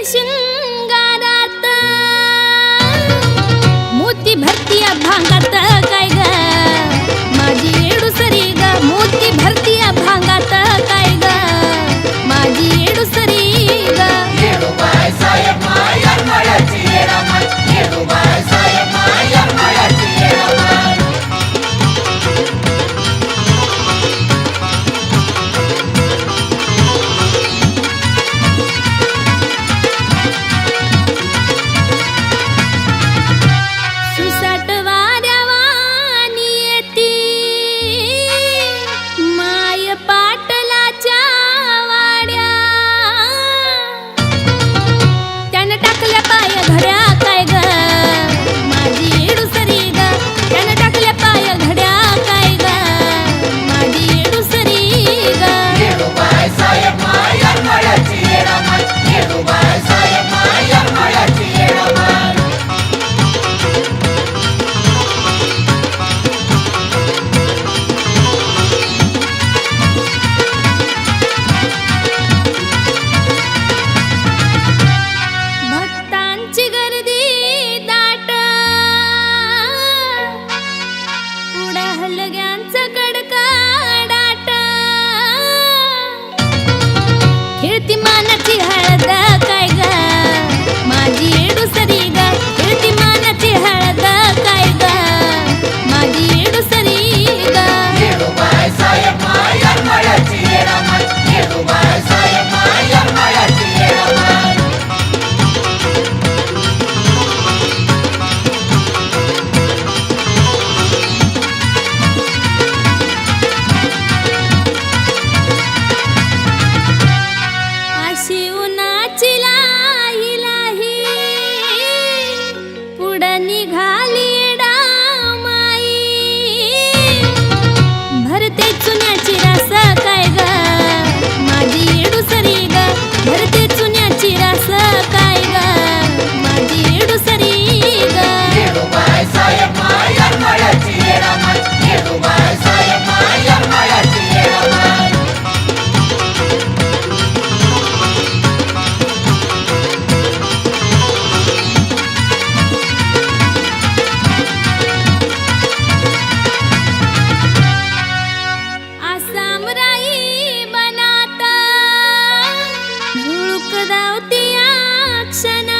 शिंगारात मोती भरती भांगात काय ग माझी येडूसरी ग मोती भरती भांगात काय ग माझी येडूसरी ग येडूबाई साहेब माया मळ्याची येडामाय येडूबाई साहेब माया मळ्याची येडामाय सुसाट वाऱ्यावानी येती माय पाटलाच्या वाड्या त्यानं टाकल्या पाय घड्या काय ग माझी येडूसरी ग त्यानं टाकल्या पाय घड्या काय ग माझी येडूसरी ग येडूबाई साहेब माया मळ्याची येडामाय येडूबाई साहेब माया मळ्याची येडामाय भक्तांची गर्दी दाट पुढं हलग्यांचं कडकडाट खेळती मानाची हळद काय ग माझी येडूसरी ग खेळती मानाची हळद काय ग माझी येडूसरी ग येडूबाई साहेब माया मळ्याची येडामाय येडूबाई साहेब माया मळ्याची येडामाय अशी उन्हाची लाही लाही पुढं निघाली डामाई भरते चुन्याची रास काय ग माझी येडूसरी ग भरते चुन्याची रास काय ग माझी येडूसरी ग येडूबाई साहेब माया मळ्याची येडामाय येडूबाई साहेब माया मळ्याची येडामाय आसाम राई बनात झुळूक धावती क्षण